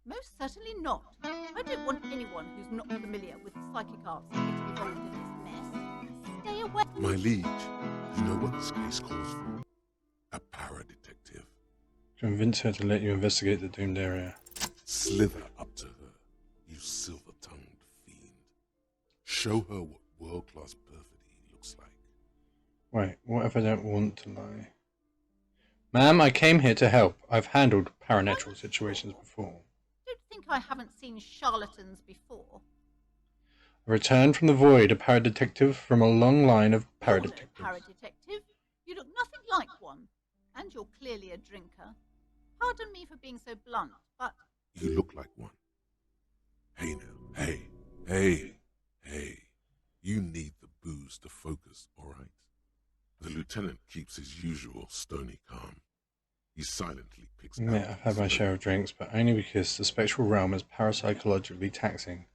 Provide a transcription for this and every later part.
Most certainly not. I don't want anyone who's not familiar with psychic arts to get involved in this mess. Stay away. My liege, you know what this case calls for? A para-detective. Convince her to let you investigate the doomed area. Slither up to her, you silver-tongued fiend. Show her what world-class perfidy looks like. Wait, what if I don't want to lie? Ma'am, I came here to help. I've handled paranatural situations before. Don't think I haven't seen charlatans before. I returned from the void, a paradetective from a long line of You're no paradetectives. paradetective. You look nothing like one. And you're clearly a drinker. Pardon me for being so blunt, but... You look like one. Hey now, hey. You need the booze to focus, all right? The lieutenant keeps his usual stony calm. He silently picks out... I've had my share of drinks, but only because the spectral realm is parapsychologically taxing.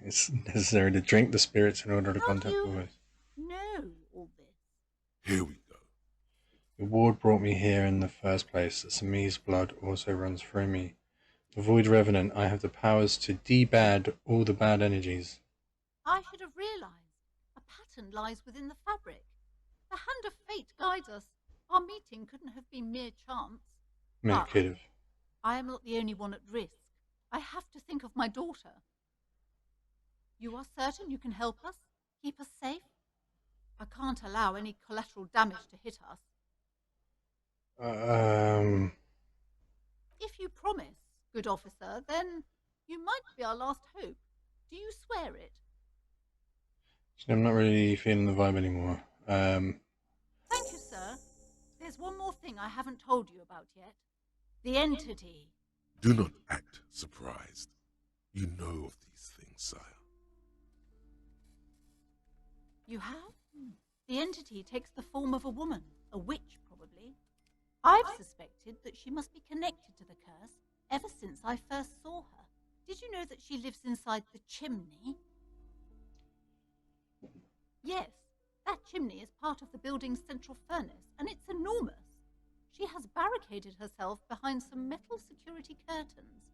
It's necessary to drink the spirits in order to contact the voice. know all this? Here we go. The ward brought me here in the first place. The Sami's blood also runs through me. The Void Revenant, I have the powers to de-bad all the bad energies. I should have realized. A pattern lies within the fabric. The hand of fate guides us. Our meeting couldn't have been mere chance. It could have. I am not the only one at risk. I have to think of my daughter. You are certain you can help us? Keep us safe? I can't allow any collateral damage to hit us. If you promise, good officer, then you might be our last hope. Do you swear it? I'm not really feeling the vibe anymore. Thank you, sir. There's one more thing I haven't told you about yet. The entity. Do not act surprised. You know of these things, sire. You have? The entity takes the form of a woman, a witch probably. I've suspected that she must be connected to the curse ever since I first saw her. Did you know that she lives inside the chimney? Yes, that chimney is part of the building's central furnace, and it's enormous. She has barricaded herself behind some metal security curtains.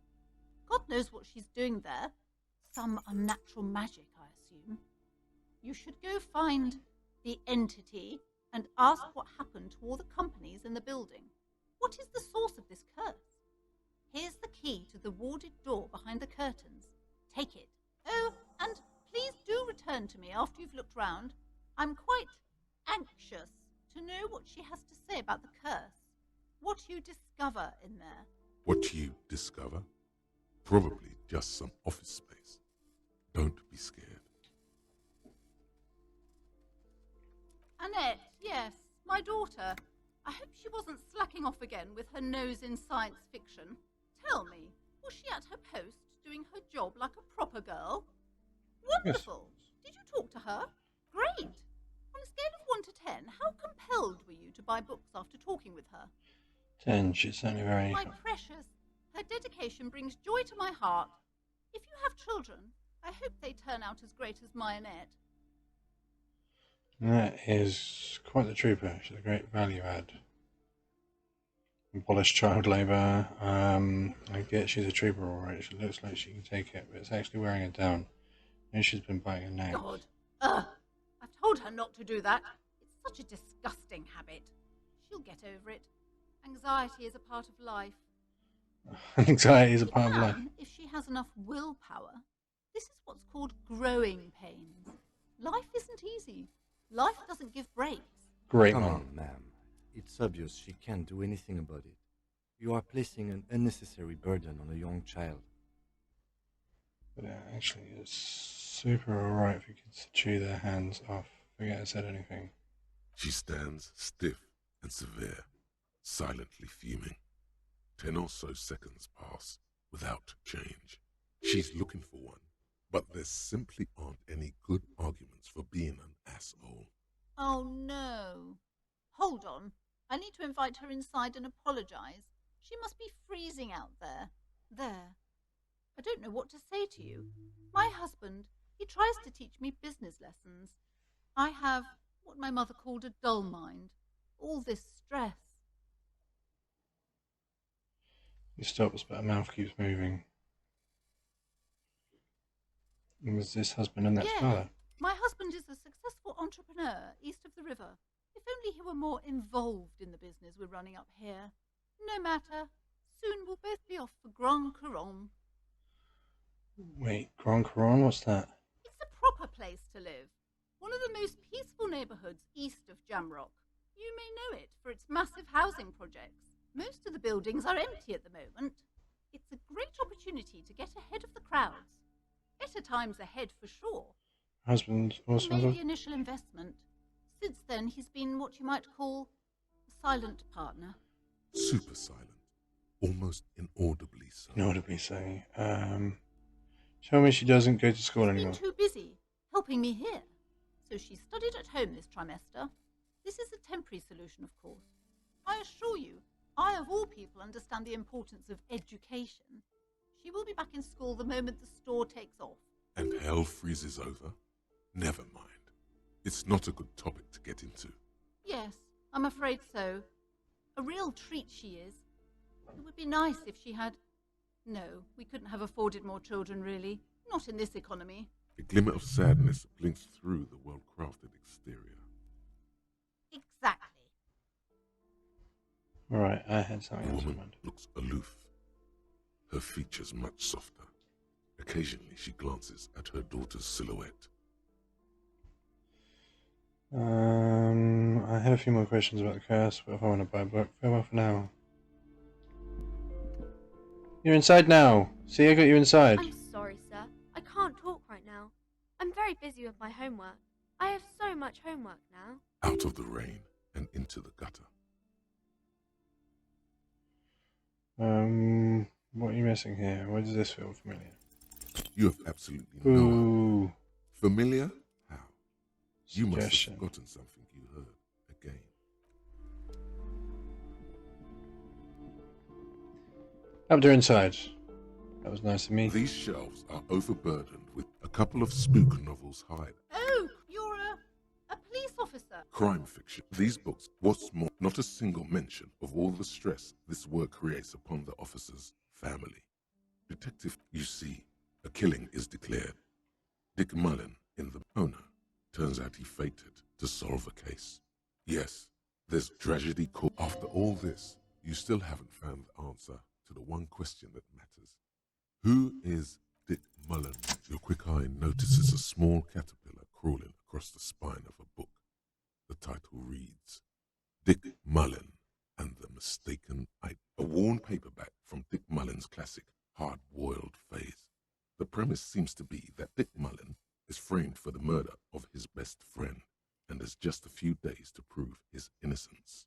God knows what she's doing there. Some unnatural magic, I assume. You should go find the entity and ask what happened to all the companies in the building. What is the source of this curse? Here's the key to the warded door behind the curtains. Take it. Oh, and please do return to me after you've looked round. I'm quite anxious to know what she has to say about the curse. What you discover in there. What you discover? Probably just some office space. Don't be scared. Annette, yes, my daughter. I hope she wasn't slacking off again with her nose in science fiction. Tell me, was she at her post doing her job like a proper girl? Wonderful. Yes. Did you talk to her? Great. On a scale of 1 to 10, how compelled were you to buy books after talking with her? 10, she's certainly very... My precious, her dedication brings joy to my heart. If you have children, I hope they turn out as great as my Annette. That is quite the trooper. She's a great value add. Abolish child labour. I get she's a trooper alright. She looks like she can take it, but it's actually wearing her down. Maybe she's been biting her nails. God. I've told her not to do that. It's such a disgusting habit. She'll get over it. Anxiety is a part of life. Anxiety is a part of life. If she has enough willpower. This is what's called growing pains. Life isn't easy. Life doesn't give breaks. Great Come one. on, ma'am. It's obvious she can't do anything about it. You are placing an unnecessary burden on a young child. But actually, it's super alright for kids to chew their hands off. Forget I said anything. She stands stiff and severe, silently fuming. 10 or so seconds pass without change. She's looking for one, but there simply aren't any good arguments for being an asshole. Oh no. Hold on. I need to invite her inside and apologize. She must be freezing out there. There. I don't know what to say to you. My husband, he tries to teach me business lessons. I have what my mother called a dull mind. All this stress. He stops, but her mouth keeps moving. Was this husband and that's Yeah, father? my husband is a successful entrepreneur east of the river. If only he were more involved in the business we're running up here. No matter. Soon we'll both be off for Grand Couronne. Wait, Grand Couronne? What's that? It's a proper place to live. One of the most peaceful neighbourhoods east of Jamrock. You may know it for its massive housing projects. Most of the buildings are empty at the moment. It's a great opportunity to get ahead of the crowds. Better times ahead for sure. Husband also. He made the initial investment. Since then, he's been what you might call a silent partner. Super silent. Almost inaudibly so. Inaudibly so. Tell me she doesn't go to school She's anymore. been too busy helping me here. So she studied at home this trimester. This is a temporary solution, of course. I assure you, I of all people understand the importance of education. She will be back in school the moment the store takes off. And hell freezes over? Never mind. It's not a good topic to get into. Yes, I'm afraid so. A real treat she is. It would be nice if she had... No, we couldn't have afforded more children, really. Not in this economy. A glimmer of sadness blinks through the well-crafted exterior. Exactly. Alright, I had The something else in woman mind. looks aloof, her features much softer. Occasionally she glances at her daughter's silhouette. I had a few more questions about the curse, but if I want to buy a book, farewell for now. You're inside now! See, I got you inside. I'm sorry, sir. I can't talk right now. I'm very busy with my homework. I have so much homework now. Out of the rain and into the gutter. What are you missing here? Why does this feel familiar? You have absolutely no idea. Ooh. Familiar? How? You must have Suggestion. forgotten something you heard again. Helped her inside. That was nice of me. These shelves are overburdened with a couple of spook novels hide. Oh, you're a police officer. Crime fiction. These books, what's more, not a single mention of all the stress this work creates upon the officer's family. Detective, you see, a killing is declared. Dick Mullen in the owner. Turns out he fated to solve a case. Yes, there's tragedy caught. After all this, you still haven't found the answer to the one question that matters. Who is Dick Mullen? Your quick eye notices a small caterpillar crawling across the spine of a book. The title reads, Dick Mullen and the Mistaken Eye. A worn paperback from Dick Mullen's classic Hard-Boiled Phase. The premise seems to be that Dick Mullen is framed for the murder of his best friend and has just a few days to prove his innocence.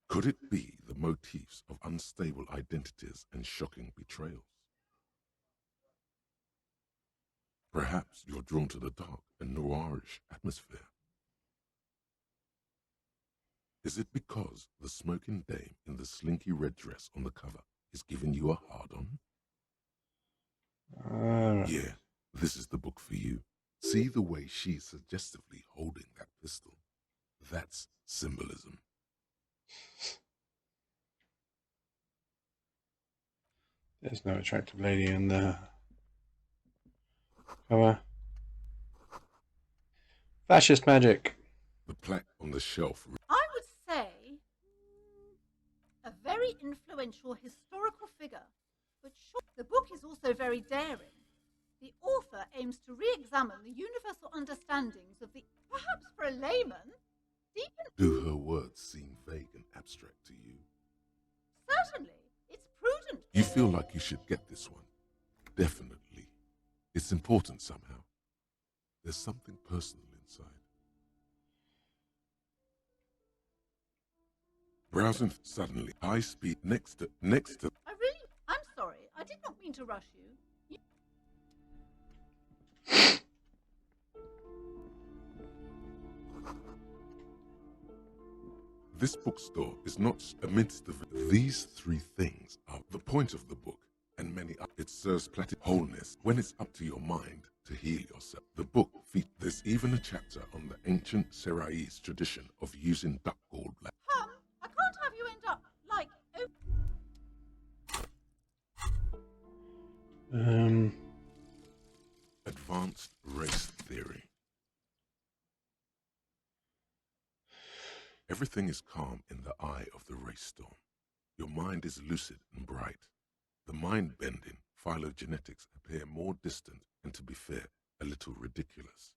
Could it be the motifs of unstable identities and shocking betrayals? Perhaps you're drawn to the dark and noirish atmosphere. Is it because the smoking dame in the slinky red dress on the cover is giving you a hard-on? Yeah, this is the book for you. See the way she's suggestively holding that pistol. That's symbolism. There's no attractive lady in the cover. Fascist magic. The plaque on the shelf. I would say a very influential historical figure, but sure, the book is also very daring. The author aims to re-examine the universal understandings of the, perhaps for a layman, deep and... Do her words seem vague and abstract to you? Certainly, it's prudent. You feel like you should get this one. Definitely. It's important somehow. There's something personal inside. Browsing suddenly, high speed next to... I'm sorry, I did not mean to rush you. This bookstore is not amidst the... These three things are the point of the book, and many others. It serves platinum wholeness when it's up to your mind to heal yourself. The book features... There's even a chapter on the ancient Seraïs tradition of using duck gallbladder. I can't have you end up like... Advanced race theory. Everything is calm in the eye of the race storm. Your mind is lucid and bright. The mind-bending phylogenetics appear more distant and, to be fair, a little ridiculous.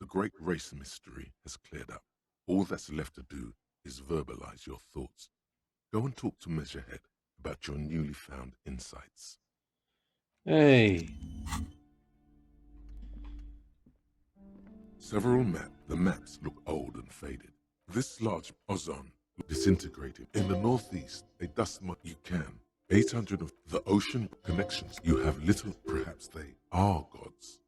The great race mystery has cleared up. All that's left to do is verbalize your thoughts. Go and talk to Measurehead about your newly found insights. Hey. The maps look old and faded. This large ozone disintegrating. In the northeast, a dust mite you can. 800 of the ocean connections you have little, perhaps they are gods.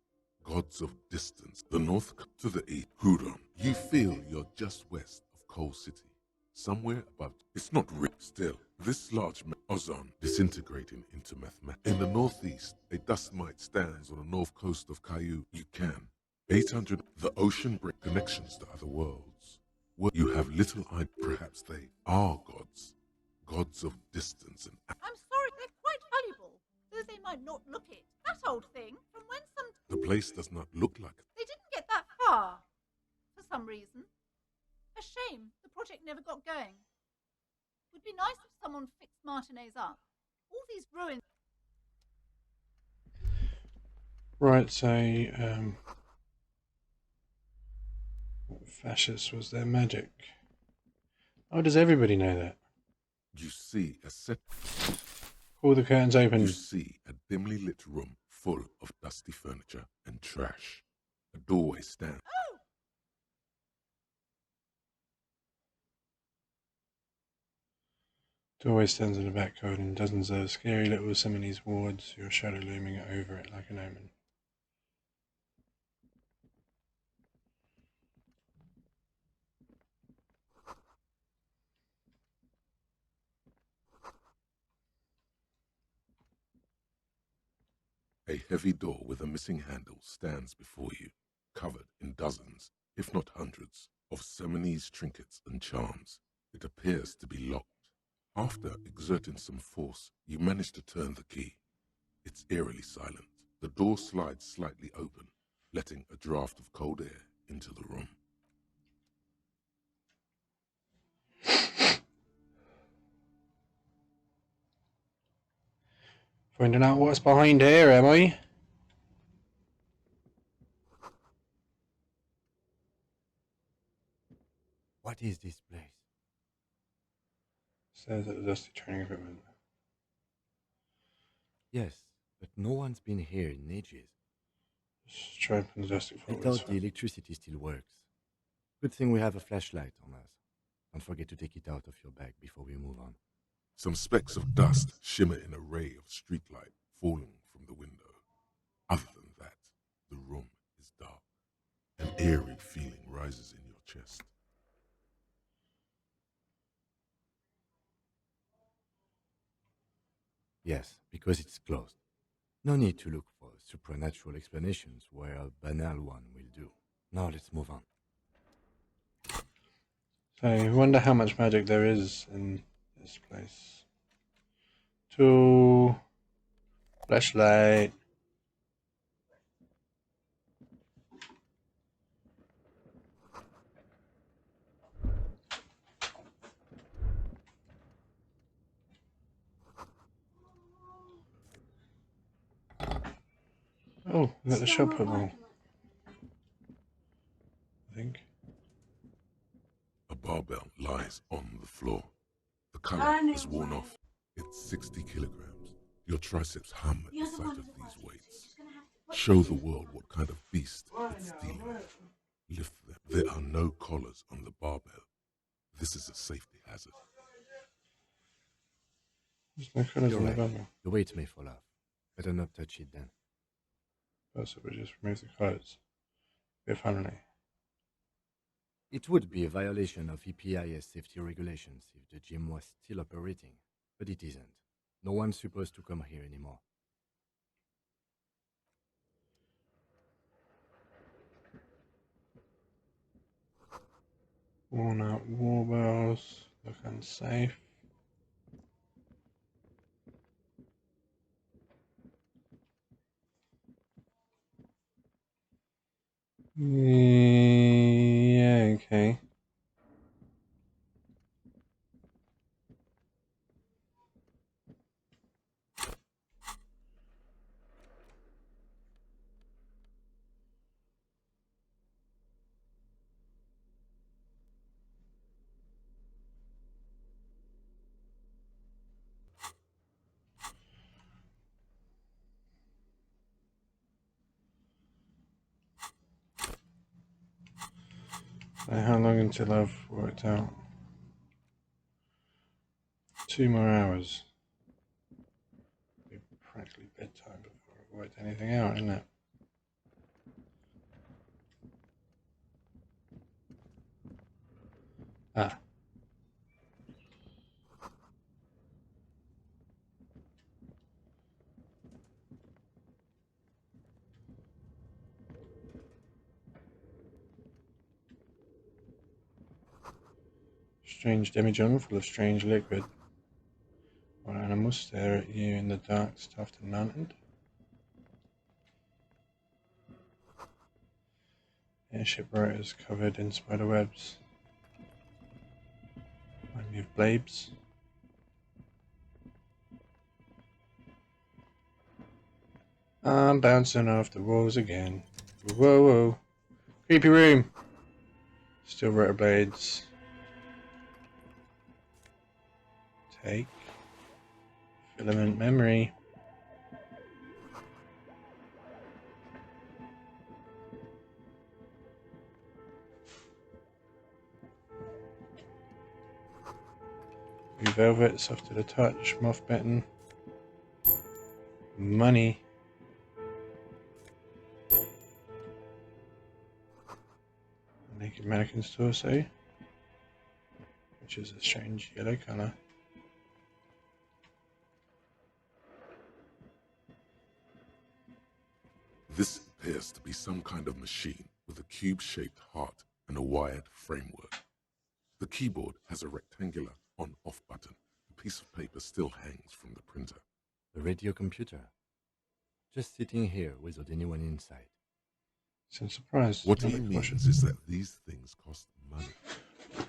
Gods of distance. The north to the east, Hudon. You feel you're just west of Coal City. Somewhere above. It's not real. Still, this large ozone disintegrating into mathematics. In the northeast, a dust mite stands on the north coast of Caillou. You can. 800 the ocean break connections to other worlds. You have little idea. Perhaps they are gods. Gods of distance and I'm sorry, they're quite valuable, though they might not look it. That old thing, from when some... the place does not look like it. They didn't get that far, for some reason. A shame the project never got going. Would be nice if someone fixed Martinez up. All these ruins... Right, so, what fascist was their magic? Oh, does everybody know that? You see a set. Pull the curtains open. You see a dimly lit room full of dusty furniture and trash. A doorway stands. Oh! Doorway stands in the back garden, dozens of scary little Simonese wards, your shadow looming over it like an omen. A heavy door with a missing handle stands before you, covered in dozens, if not hundreds, of Simonese trinkets and charms. It appears to be locked. After exerting some force, you manage to turn the key. It's eerily silent. The door slides slightly open, letting a draft of cold air into the room. Finding out what's behind here, am I? What is this place? Says at the dusty training equipment. Yes, but no one's been here in ages. Just try and put the dusty I forwards. doubt the electricity still works. Good thing we have a flashlight on us. Don't forget to take it out of your bag before we move on. Some specks of dust shimmer in a ray of streetlight falling from the window. Other than that, the room is dark. An eerie feeling rises in your chest. Yes, because it's closed. No need to look for supernatural explanations where a banal one will do. Now let's move on. So, I wonder how much magic there is in this place. Tool. Flashlight. Oh, we got the shop wall. I think. A barbell lies on the floor. The color has worn off. It's 60 kilograms. Your triceps hum at the sight of these weights. Show the world what kind of beast it's dealing with. Lift them. There are no collars on the barbell. This is a safety hazard. There's no colours You're on the right. barbell. The weight may fall off. Better not touch it then. Possibly just remove the colours. If only. It would be a violation of EPIS safety regulations if the gym was still operating, but it isn't. No one's supposed to come here anymore. Worn out wall bells. Look unsafe. So how long until I've worked out? 2 more hours. It'll be practically bedtime before I've worked anything out, isn't it? Ah. Strange demijohn full of strange liquid. What animals stare at you in the dark, stuffed and mounted? Airship rotors covered in spider webs. Remind me of blades. I'm bouncing off the walls again. Whoa, whoa. Creepy room. Still rotor blades. Take. Filament memory. Blue velvet, soft to the touch. Moth button. Money. Naked mannequin's torso, which is a strange yellow colour. This appears to be some kind of machine with a cube-shaped heart and a wired framework. The keyboard has a rectangular on-off button. A piece of paper still hangs from the printer. The radio computer. Just sitting here without anyone inside. So I'm surprised. What he means is that these things cost money.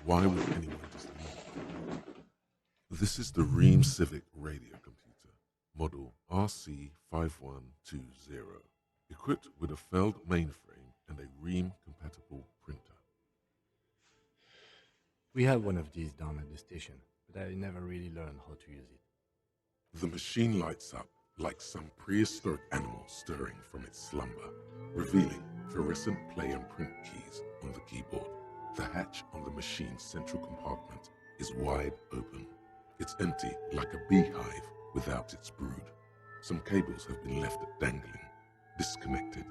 Why would anyone just leave? This is the Ream Civic radio computer, model RC5120, equipped with a Feld mainframe and a Ream-compatible printer. We have one of these down at the station, but I never really learned how to use it. The machine lights up like some prehistoric animal stirring from its slumber, revealing fluorescent play and print keys on the keyboard. The hatch on the machine's central compartment is wide open. It's empty like a beehive without its brood. Some cables have been left dangling, disconnected.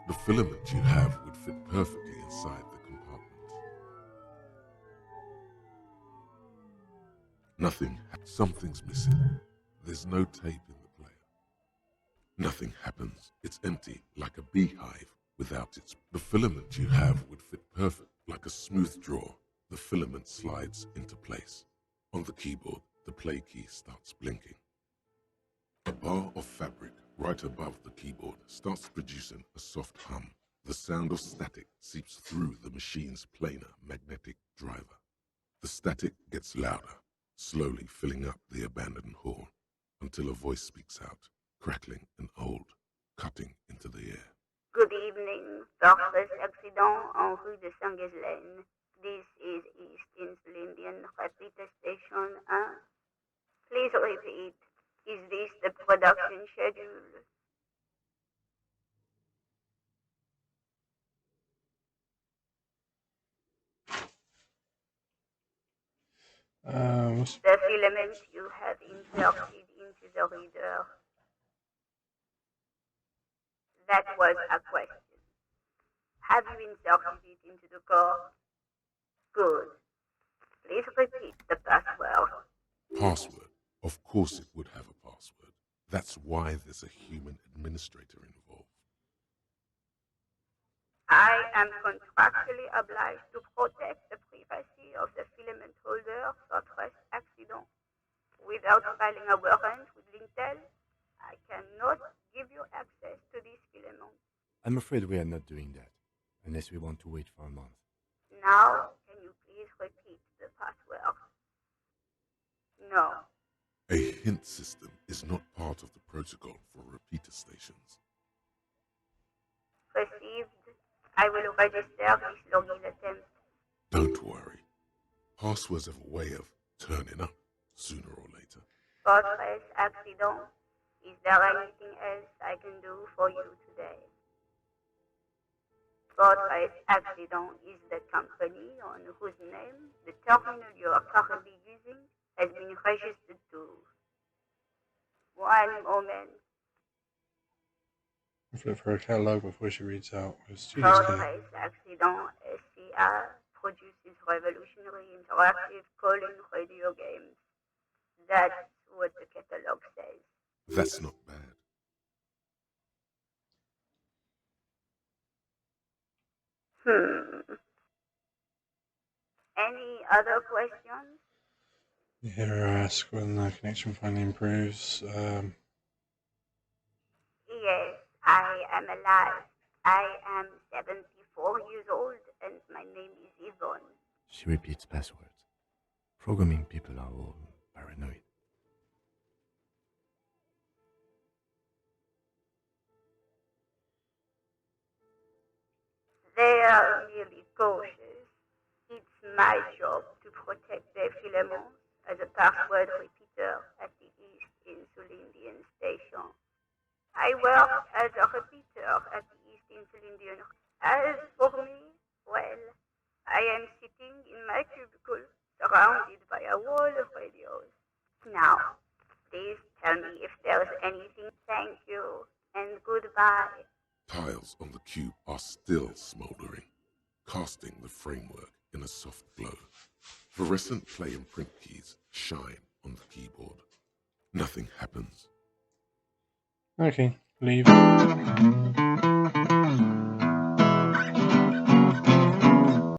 The filament you have would fit perfectly inside the compartment. Something's missing. There's no tape in the player. Nothing happens. It's empty like a beehive without its... The filament you have would fit perfect like a smooth drawer. The filament slides into place. On the keyboard, the play key starts blinking. A bar of fabric right above the keyboard starts producing a soft hum. The sound of static seeps through the machine's planar magnetic driver. The static gets louder, slowly filling up the abandoned hall, until a voice speaks out, crackling and old, cutting into the air. Good evening. First accident en rue de Saint-Ghislaine. This is East Insulindian Repeater Station 1. Please repeat. Is this the production schedule? The filament you have inserted into the reader. That was a question. Have you inserted it into the core? Good. Please repeat the password. Password? Of course it would have a password. That's why there's a human administrator involved. I am contractually obliged to protect the privacy of the filament holder for first accident. Without filing a warrant with Lintel, I cannot give you access to this filament. I'm afraid we are not doing that, unless we want to wait for a month. Now, can you please repeat the password? No. A hint system is not part of the protocol for repeater stations. Received. I will register this login attempt. Don't worry. Passwords have a way of turning up sooner or later. Fortress accident. Is there anything else I can do for you today? Fortress Accident is the company on whose name the terminal you are currently using has been registered to. One moment. I flip for a catalogue before she reads out. Fortress Accident SCR produces revolutionary interactive calling radio games. That's what the catalog says. That's not bad. Any other questions? Here I ask when the connection finally improves. Yes, I am alive. I am 74 years old and my name is Yvonne. She repeats passwords. Programming people are all paranoid. They are merely cautious. It's my job to protect their filaments as a password repeater at the East Insulindian station. I work as a repeater at the East Insulindian. As for me, well, I am sitting in my cubicle surrounded by a wall of radios. Now, please tell me if there's anything. Thank you and goodbye. Tiles on the cube are still smoldering, casting the framework in a soft glow. Fluorescent play and print keys shine on the keyboard. Nothing happens. Okay, leave.